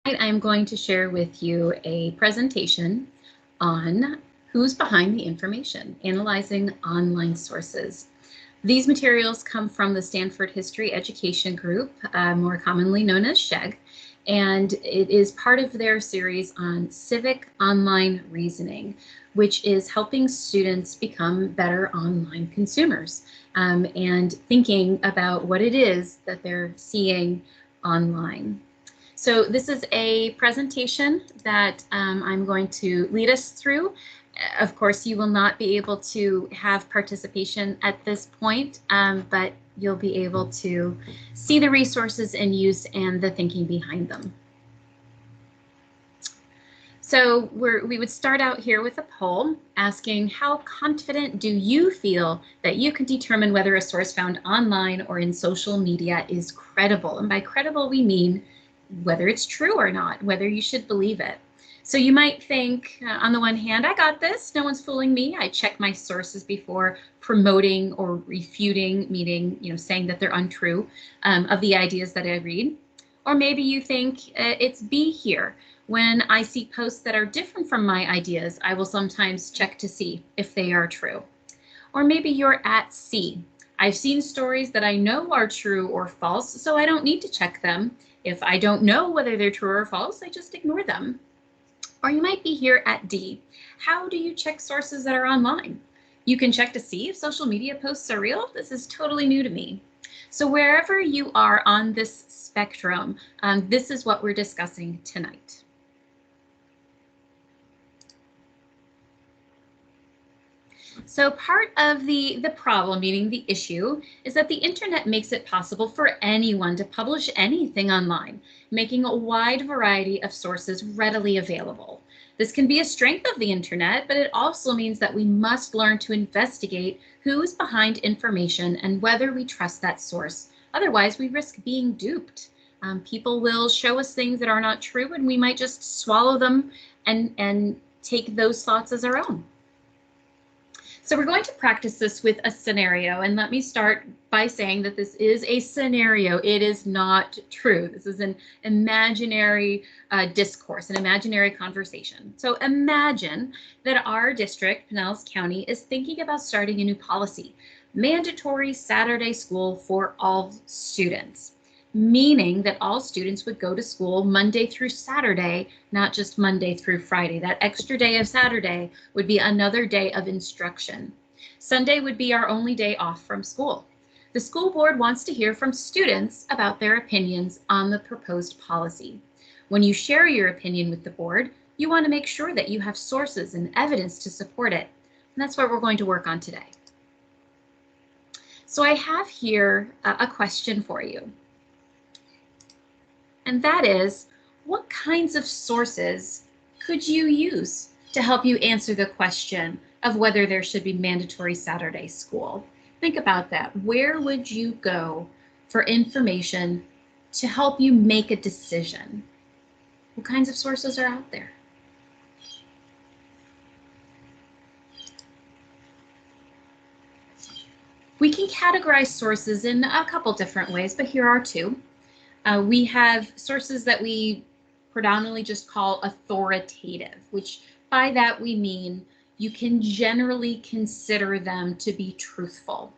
I'm going to share with you a presentation on who's behind the information, analyzing online sources. These materials come from the Stanford History Education Group, more commonly known as SHEG, and it is part of their series on civic online reasoning, which is helping students become better online consumers and thinking about what it is that they're seeing online. So this is a presentation that I'm going to lead us through. Of course, you will not be able to have participation at this point, but you'll be able to see the resources in use and the thinking behind them. So we would start out here with a poll asking, how confident do you feel that you can determine whether a source found online or in social media is credible? And by credible, we mean whether it's true or not, whether you should believe it. So you might think, on the one hand, I got this, no one's fooling me. I check my sources before promoting or refuting, meaning, saying that they're untrue of the ideas that I read. Or maybe you think it's B here. When I see posts that are different from my ideas, I will sometimes check to see if they are true. Or maybe you're at C. I've seen stories that I know are true or false, so I don't need to check them. If I don't know whether they're true or false, I just ignore them. Or you might be here at D. How do you check sources that are online? You can check to see if social media posts are real. This is totally new to me. So wherever you are on this spectrum, this is what we're discussing tonight. So part of the problem, meaning the issue, is that the internet makes it possible for anyone to publish anything online, making a wide variety of sources readily available. This can be a strength of the internet, but it also means that we must learn to investigate who is behind information and whether we trust that source. Otherwise, we risk being duped. People will show us things that are not true, and we might just swallow them and take those thoughts as our own. So we're going to practice this with a scenario, and let me start by saying that this is a scenario. It is not true. This is an imaginary discourse, an imaginary conversation. So imagine that our district, Pinellas County, is thinking about starting a new policy, mandatory Saturday school for all students, meaning that all students would go to school Monday through Saturday, not just Monday through Friday. That extra day of Saturday would be another day of instruction. Sunday would be our only day off from school. The school board wants to hear from students about their opinions on the proposed policy. When you share your opinion with the board, you want to make sure that you have sources and evidence to support it. And that's what we're going to work on today. So I have here a question for you. And that is, what kinds of sources could you use to help you answer the question of whether there should be mandatory Saturday school? Think about that. Where would you go for information to help you make a decision? What kinds of sources are out there? We can categorize sources in a couple different ways, but here are two. We have sources that we predominantly just call authoritative, which by that we mean you can generally consider them to be truthful.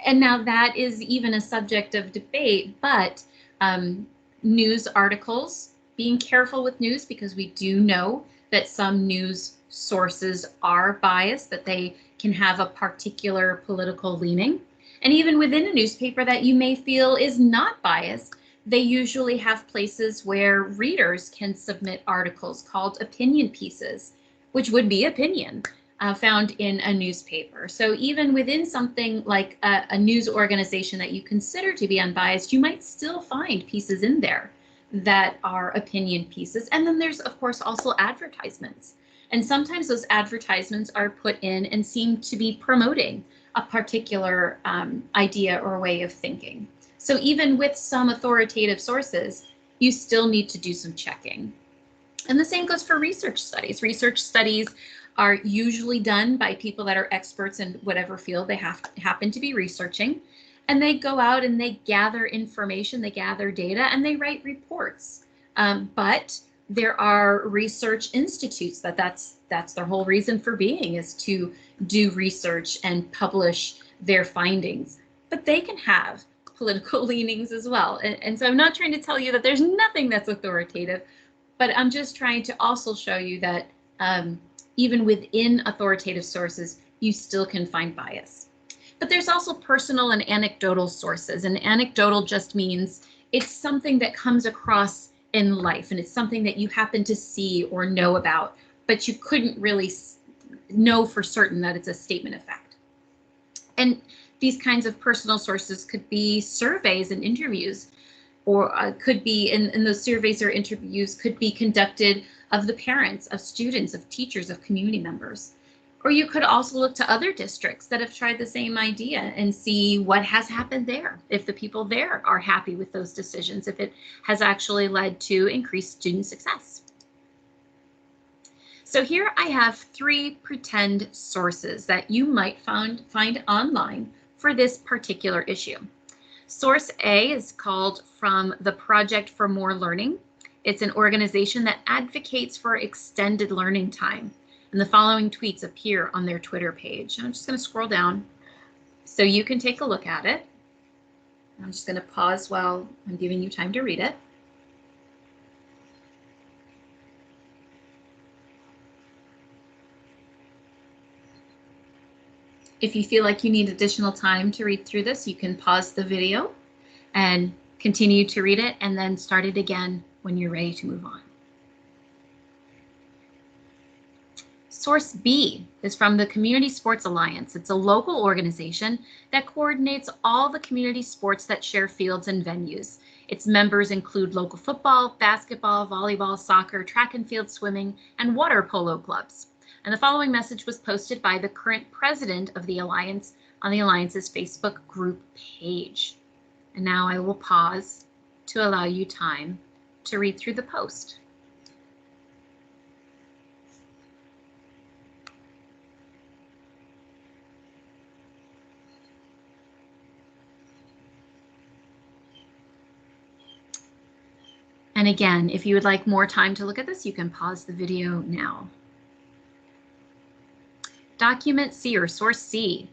And now that is even a subject of debate, but news articles, being careful with news because we do know that some news sources are biased, that they can have a particular political leaning. And even within a newspaper that you may feel is not biased, they usually have places where readers can submit articles called opinion pieces, which would be opinion found in a newspaper. So even within something like a news organization that you consider to be unbiased, you might still find pieces in there that are opinion pieces. And then there's, of course, also advertisements. And sometimes those advertisements are put in and seem to be promoting a particular idea or way of thinking. So even with some authoritative sources, you still need to do some checking. And the same goes for research studies. Research studies are usually done by people that are experts in whatever field they happen to be researching. And they go out and they gather information, they gather data, and they write reports. But there are research institutes that's their whole reason for being, is to do research and publish their findings. But they can have political leanings as well. And so I'm not trying to tell you that there's nothing that's authoritative, but I'm just trying to also show you that even within authoritative sources, you still can find bias. But there's also personal and anecdotal sources. And anecdotal just means it's something that comes across in life, and it's something that you happen to see or know about, but you couldn't really know for certain that it's a statement of fact. And these kinds of personal sources could be surveys and interviews, or could be in those surveys or interviews could be conducted of the parents, of students, of teachers, of community members. Or you could also look to other districts that have tried the same idea and see what has happened there, if the people there are happy with those decisions, if it has actually led to increased student success. So here I have 3 pretend sources that you might find online for this particular issue. Source A is called From the Project for More Learning. It's an organization that advocates for extended learning time. And the following tweets appear on their Twitter page. I'm just going to scroll down so you can take a look at it. I'm just going to pause while I'm giving you time to read it. If you feel like you need additional time to read through this, you can pause the video and continue to read it, and then start it again when you're ready to move on. Source B is from the Community Sports Alliance. It's a local organization that coordinates all the community sports that share fields and venues. Its members include local football, basketball, volleyball, soccer, track and field swimming, and water polo clubs. And the following message was posted by the current president of the Alliance on the Alliance's Facebook group page. And now I will pause to allow you time to read through the post. And again, if you would like more time to look at this, you can pause the video now. Document C, or source C,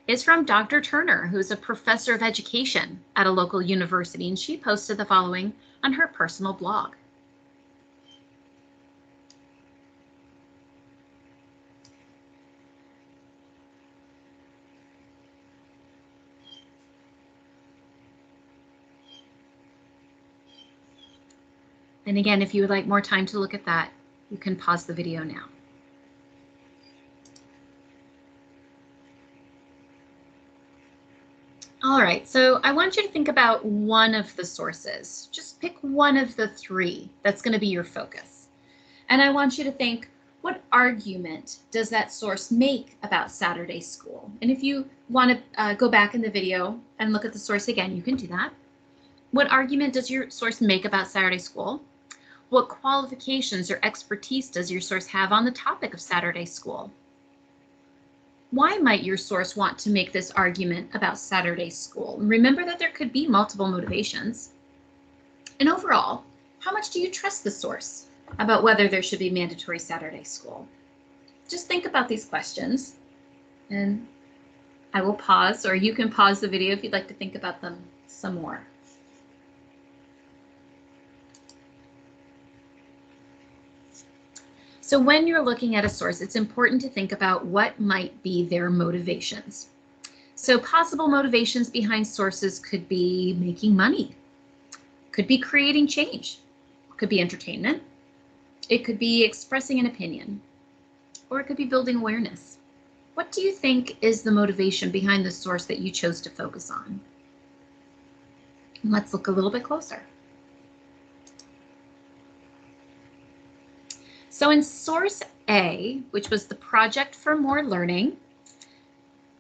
is from Dr. Turner, who's a professor of education at a local university, and she posted the following on her personal blog. And again, if you would like more time to look at that, you can pause the video now. All right, so I want you to think about one of the sources. Just pick one of the 3 that's going to be your focus. And I want you to think, what argument does that source make about Saturday school? And if you want to go back in the video and look at the source again, you can do that. What argument does your source make about Saturday school? What qualifications or expertise does your source have on the topic of Saturday school? Why might your source want to make this argument about Saturday school? Remember that there could be multiple motivations. And overall, how much do you trust the source about whether there should be mandatory Saturday school? Just think about these questions, and I will pause, or you can pause the video if you'd like to think about them some more. So when you're looking at a source, it's important to think about what might be their motivations. So possible motivations behind sources could be making money, could be creating change, could be entertainment, it could be expressing an opinion, or it could be building awareness. What do you think is the motivation behind the source that you chose to focus on? Let's look a little bit closer. So in source A, which was the Project for More Learning,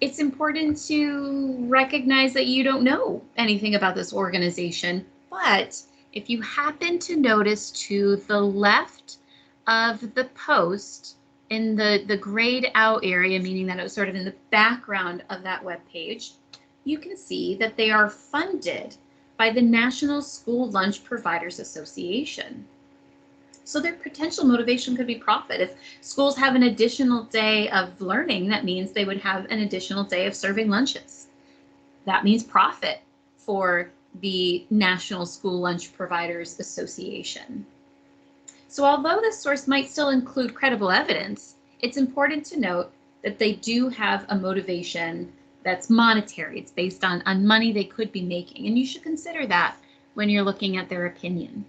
it's important to recognize that you don't know anything about this organization, but if you happen to notice to the left of the post in the grayed out area, meaning that it was sort of in the background of that web page, you can see that they are funded by the National School Lunch Providers Association. So their potential motivation could be profit. If schools have an additional day of learning, that means they would have an additional day of serving lunches. That means profit for the National School Lunch Providers Association. So although this source might still include credible evidence, it's important to note that they do have a motivation that's monetary. It's based on money they could be making, and you should consider that when you're looking at their opinion.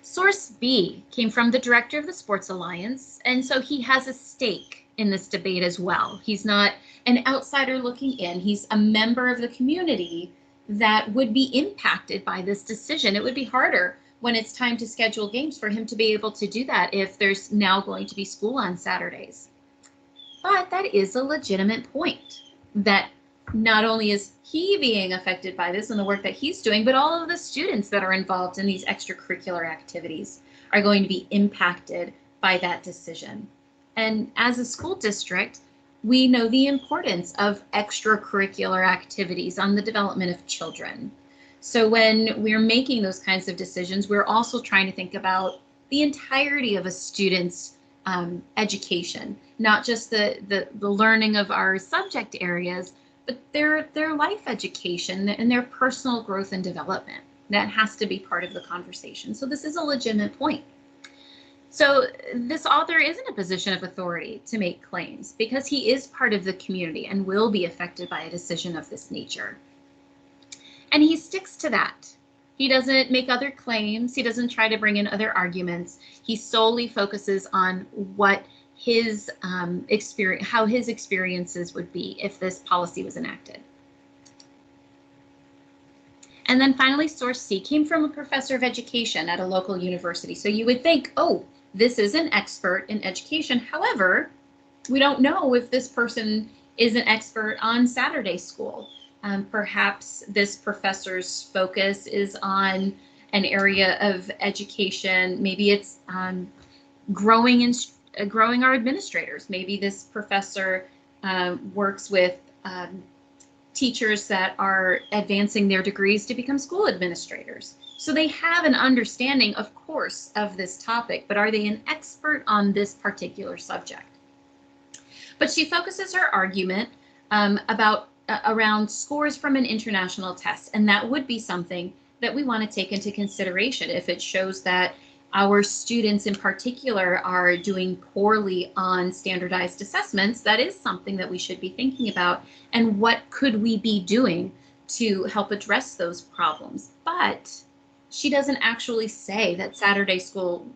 Source B came from the director of the Sports Alliance, and so he has a stake in this debate as well. He's not an outsider looking in. He's a member of the community that would be impacted by this decision. It would be harder when it's time to schedule games for him to be able to do that if there's now going to be school on Saturdays. But that is a legitimate point, that not only is he being affected by this and the work that he's doing, but all of the students that are involved in these extracurricular activities are going to be impacted by that decision. And as a school district, we know the importance of extracurricular activities on the development of children. So when we're making those kinds of decisions, we're also trying to think about the entirety of a student's education, not just the learning of our subject areas, but their life education and their personal growth and development. That has to be part of the conversation. So this is a legitimate point. So this author is in a position of authority to make claims because he is part of the community and will be affected by a decision of this nature. And he sticks to that. He doesn't make other claims. He doesn't try to bring in other arguments. He solely focuses on what his experience, how his experiences would be if this policy was enacted. And then finally, source C came from a professor of education at a local university. So you would think, oh, this is an expert in education. However, we don't know if this person is an expert on Saturday school. Perhaps this professor's focus is on an area of education. Maybe it's growing our administrators. Maybe this professor works with teachers that are advancing their degrees to become school administrators. So they have an understanding, of course, of this topic, but are they an expert on this particular subject? But she focuses her argument around scores from an international test, and that would be something that we want to take into consideration. If it shows that our students in particular are doing poorly on standardized assessments, that is something that we should be thinking about, and what could we be doing to help address those problems. But she doesn't actually say that Saturday school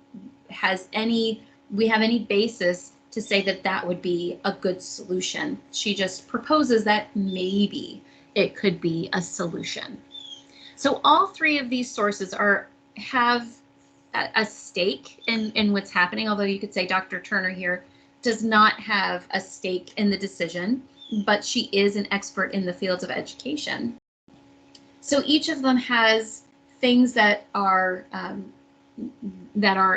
we have any basis to say that that would be a good solution. She just proposes that maybe it could be a solution. So all three of these sources have a stake in what's happening, although you could say Dr. Turner here does not have a stake in the decision, but she is an expert in the fields of education. So each of them has things that are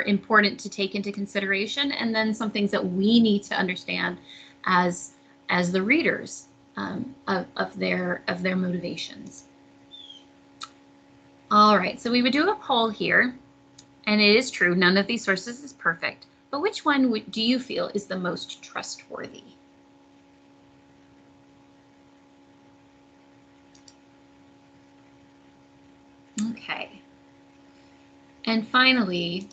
important to take into consideration, and then some things that we need to understand as the readers of their motivations. All right, so we would do a poll here, and it is true, none of these sources is perfect, but which one do you feel is the most trustworthy? Okay. And finally,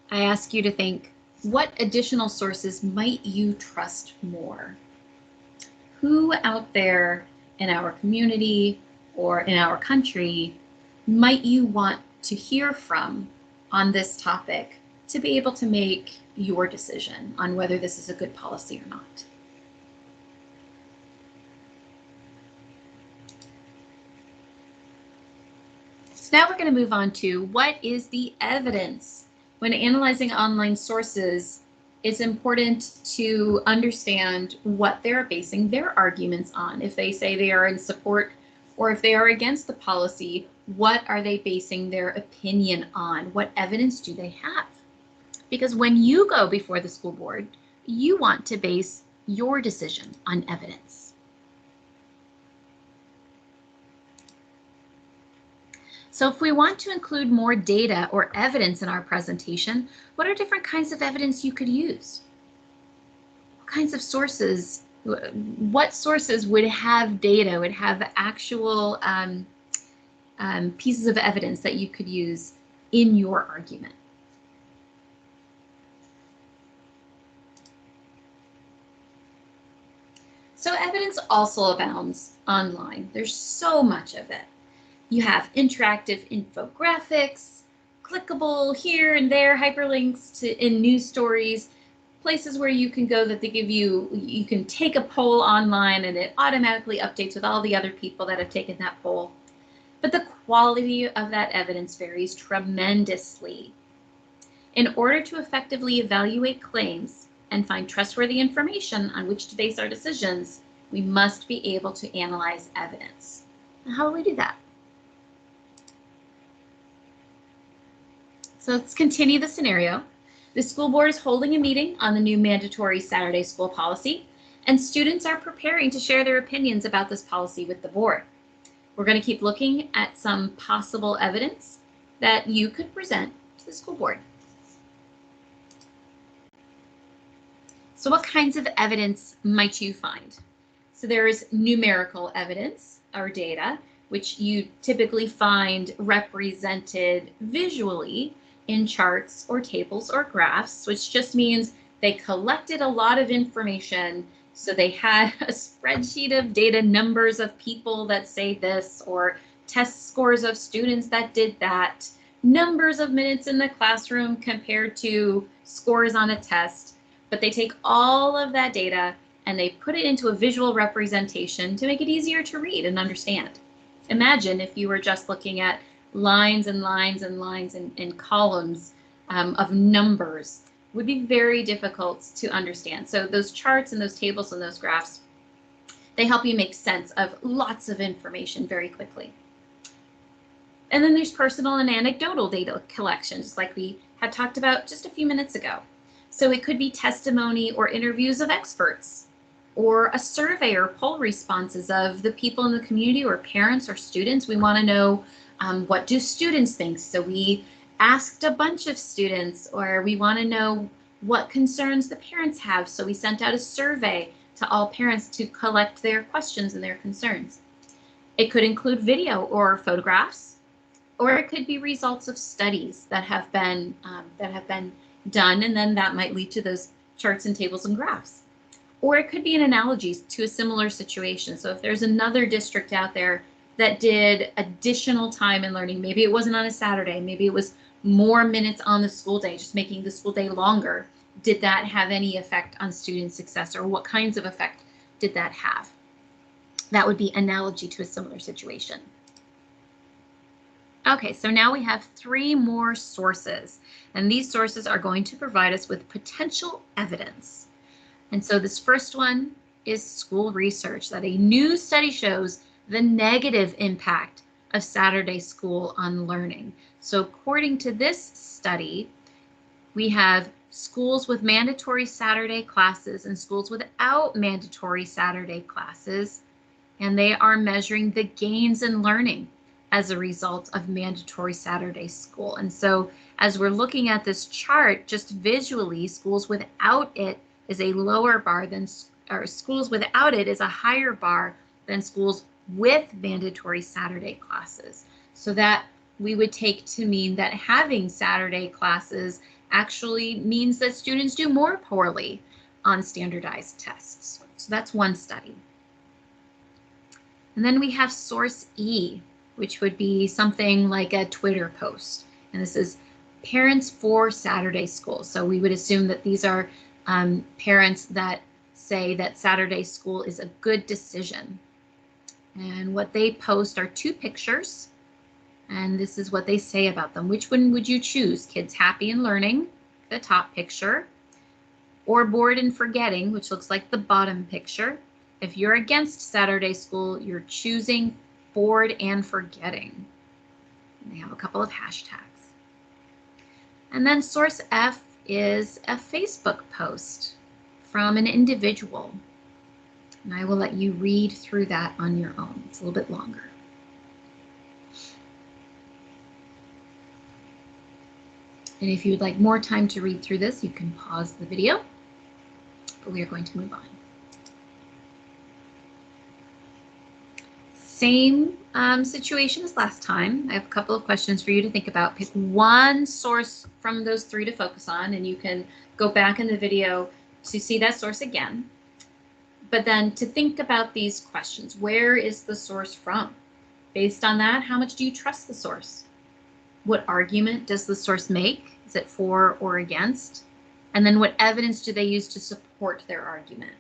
I ask you to think, what additional sources might you trust more? Who out there in our community or in our country might you want to hear from on this topic to be able to make your decision on whether this is a good policy or not? So now we're going to move on to what is the evidence. When analyzing online sources, it's important to understand what they're basing their arguments on. If they say they are in support or if they are against the policy, what are they basing their opinion on? What evidence do they have? Because when you go before the school board, you want to base your decision on evidence. So if we want to include more data or evidence in our presentation, what are different kinds of evidence you could use? What kinds of sources, what sources would have data, would have actual pieces of evidence that you could use in your argument? So evidence also abounds online. There's so much of it. You have interactive infographics, clickable here and there hyperlinks in news stories, places where you can go that they give you can take a poll online and it automatically updates with all the other people that have taken that poll. But the quality of that evidence varies tremendously. In order to effectively evaluate claims and find trustworthy information on which to base our decisions, we must be able to analyze evidence. And how do we do that? So let's continue the scenario. The school board is holding a meeting on the new mandatory Saturday school policy, and students are preparing to share their opinions about this policy with the board. We're going to keep looking at some possible evidence that you could present to the school board. So what kinds of evidence might you find? So there is numerical evidence or data, which you typically find represented visually in charts or tables or graphs, which just means they collected a lot of information. So they had a spreadsheet of data, numbers of people that say this, or test scores of students that did that, numbers of minutes in the classroom compared to scores on a test. But they take all of that data and they put it into a visual representation to make it easier to read and understand. Imagine if you were just looking at lines and lines and lines and columns of numbers. It would be very difficult to understand. So those charts and those tables and those graphs, they help you make sense of lots of information very quickly. And then there's personal and anecdotal data collections, like we had talked about just a few minutes ago. So it could be testimony or interviews of experts, or a survey or poll responses of the people in the community or parents or students. We want to know what do students think. So we asked a bunch of students, or we want to know what concerns the parents have. So we sent out a survey to all parents to collect their questions and their concerns. It could include video or photographs, or it could be results of studies that have been done, and then that might lead to those charts and tables and graphs. Or it could be an analogy to a similar situation. So if there's another district out there that did additional time in learning, maybe it wasn't on a Saturday, maybe it was more minutes on the school day, just making the school day longer. Did that have any effect on student success, or what kinds of effect did that have? That would be analogy to a similar situation. Okay, so now we have 3 more sources, and these sources are going to provide us with potential evidence. And so this first one is school research, that a new study shows the negative impact of Saturday school on learning. So according to this study, we have schools with mandatory Saturday classes and schools without mandatory Saturday classes, and they are measuring the gains in learning as a result of mandatory Saturday school. And so as we're looking at this chart, just visually, schools without it is a lower bar than, or schools without it is a higher bar than schools with mandatory Saturday classes. So that we would take to mean that having Saturday classes actually means that students do more poorly on standardized tests. So that's one study. And then we have source E, which would be something like a Twitter post. And this is Parents for Saturday School. So we would assume that these are parents that say that Saturday school is a good decision. And what they post are 2 pictures. And this is what they say about them. Which one would you choose? Kids happy and learning, the top picture, or bored and forgetting, which looks like the bottom picture. If you're against Saturday school, you're choosing bored and forgetting. And they have a couple of hashtags. And then source F is a Facebook post from an individual. And I will let you read through that on your own. It's a little bit longer. And if you would like more time to read through this, you can pause the video, but we are going to move on. Same situation as last time. I have a couple of questions for you to think about. Pick one source from those three to focus on, and you can go back in the video to see that source again. But then to think about these questions. Where is the source from? Based on that, how much do you trust the source? What argument does the source make? Is it for or against? And then what evidence do they use to support their argument?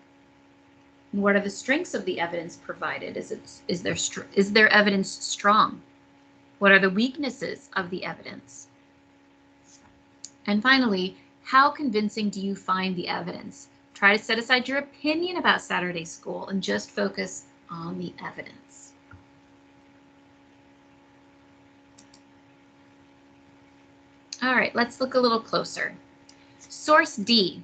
And what are the strengths of the evidence provided? Is their evidence strong? What are the weaknesses of the evidence? And finally, how convincing do you find the evidence? Try to set aside your opinion about Saturday school and just focus on the evidence. All right, let's look a little closer. Source D.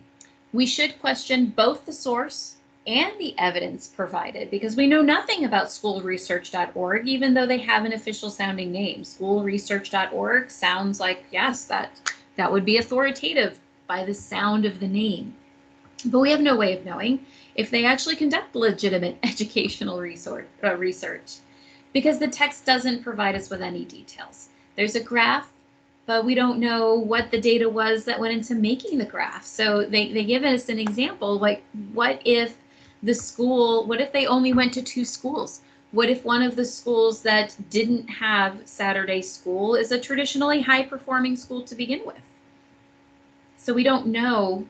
We should question both the source and the evidence provided because we know nothing about schoolresearch.org, even though they have an official sounding name. Schoolresearch.org sounds like, yes, that would be authoritative by the sound of the name. But we have no way of knowing if they actually conduct legitimate educational research because the text doesn't provide us with any details. There's a graph, but we don't know what the data was that went into making the graph. So they give us an example, like what if they only went to 2 schools? What if one of the schools that didn't have Saturday school is a traditionally high-performing school to begin with? So we don't know.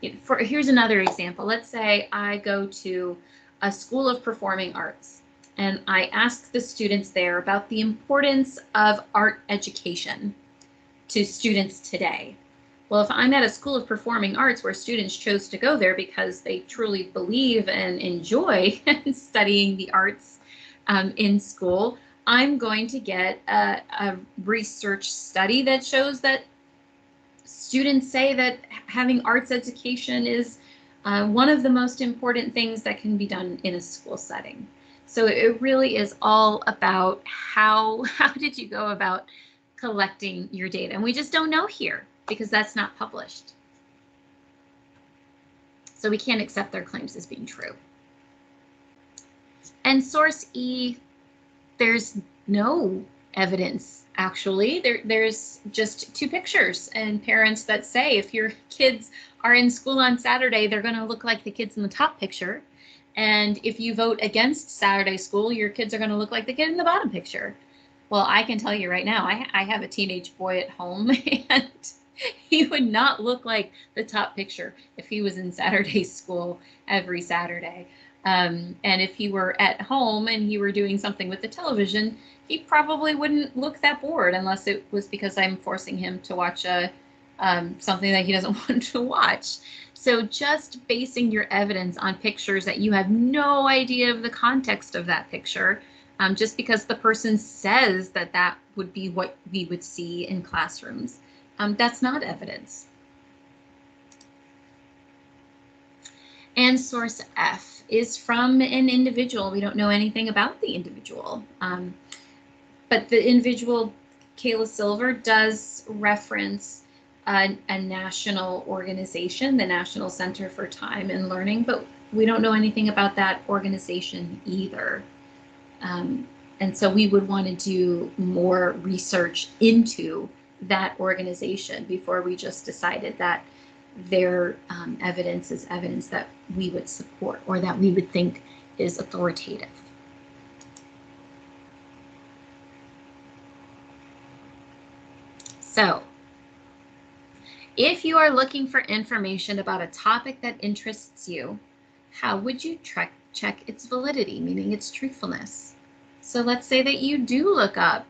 Here's another example. Let's say I go to a school of performing arts and I ask the students there about the importance of art education to students today. Well, if I'm at a school of performing arts where students chose to go there because they truly believe and enjoy studying the arts in school, I'm going to get a research study that shows that students say that having arts education is one of the most important things that can be done in a school setting. So it really is all about how did you go about collecting your data? And we just don't know here because that's not published. So we can't accept their claims as being true. And source E, there's no evidence. Actually, there's just 2 pictures and parents that say if your kids are in school on Saturday, they're going to look like the kids in the top picture. And if you vote against Saturday school, your kids are going to look like the kid in the bottom picture. Well, I can tell you right now, I have a teenage boy at home and he would not look like the top picture if he was in Saturday school every Saturday. And if he were at home and he were doing something with the television, he probably wouldn't look that bored unless it was because I'm forcing him to watch something that he doesn't want to watch. So just basing your evidence on pictures that you have no idea of the context of that picture, just because the person says that that would be what we would see in classrooms, that's not evidence. And source F is from an individual. We don't know anything about the individual. But the individual, Kayla Silver, does reference a national organization, the National Center for Time and Learning, but we don't know anything about that organization either. And so we would want to do more research into that organization before we just decided that their evidence is evidence that we would support or that we would think is authoritative. So, if you are looking for information about a topic that interests you, how would you check its validity, meaning its truthfulness? So let's say that you do look up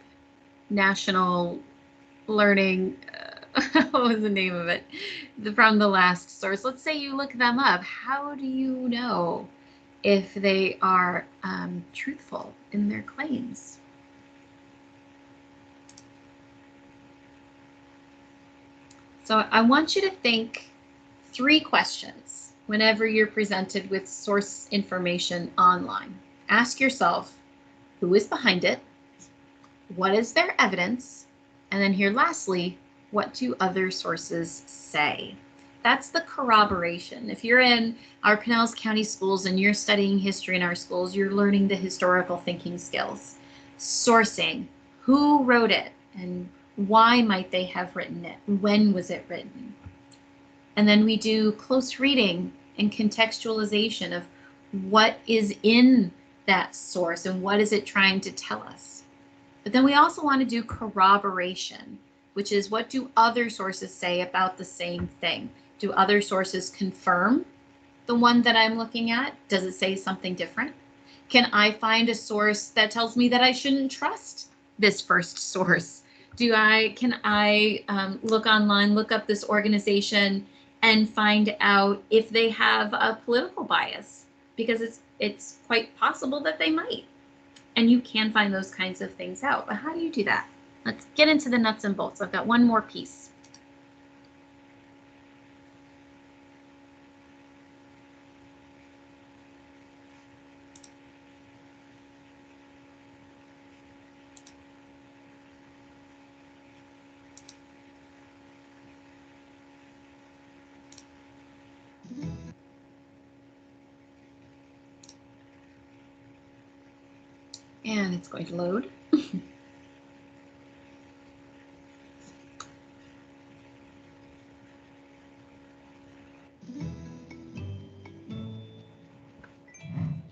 national learning, what was the name of it, from the last source. Let's say you look them up. How do you know if they are truthful in their claims? So I want you to think 3 questions whenever you're presented with source information online. Ask yourself, who is behind it? What is their evidence? And then here lastly, What do other sources say? That's the corroboration. If you're in our Pinellas County schools and you're studying history in our schools, you're learning the historical thinking skills. Sourcing, who wrote it and why might they have written it? When was it written? And then we do close reading and contextualization of what is in that source and what is it trying to tell us. But then we also want to do corroboration, which is what do other sources say about the same thing? Do other sources confirm the one that I'm looking at? Does it say something different? Can I find a source that tells me that I shouldn't trust this first source? Can I look online, look up this organization and find out if they have a political bias? Because it's quite possible that they might. And you can find those kinds of things out. But how do you do that? Let's get into the nuts and bolts. I've got one more piece. And it's going to load.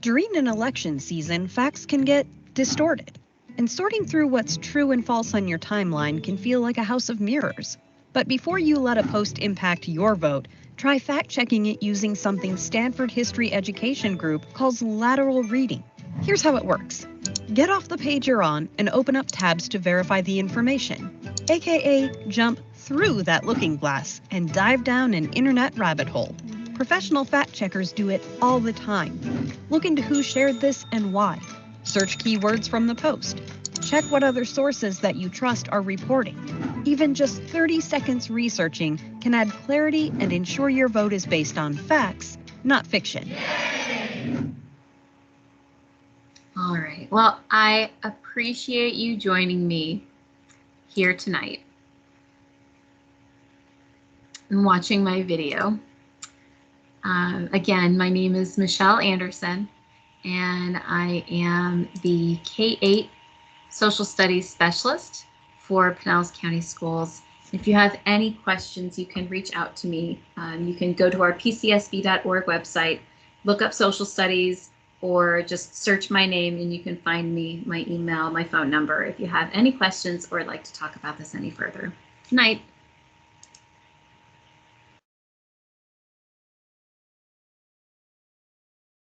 During an election season, facts can get distorted, and sorting through what's true and false on your timeline can feel like a house of mirrors. But before you let a post impact your vote, try fact-checking it using something Stanford History Education Group calls lateral reading. Here's how it works. Get off the page you're on and open up tabs to verify the information, aka jump through that looking glass and dive down an internet rabbit hole. Professional fact checkers do it all the time. Look into who shared this and why. Search keywords from the post. Check what other sources that you trust are reporting. Even just 30 seconds researching can add clarity and ensure your vote is based on facts, not fiction. All right. Well, I appreciate you joining me here tonight and watching my video. Again, my name is Michelle Anderson, and I am the K-8 Social Studies Specialist for Pinellas County Schools. If you have any questions, you can reach out to me. You can go to our pcsb.org website, look up social studies, or just search my name and you can find me, my email, my phone number if you have any questions or would like to talk about this any further. Good night.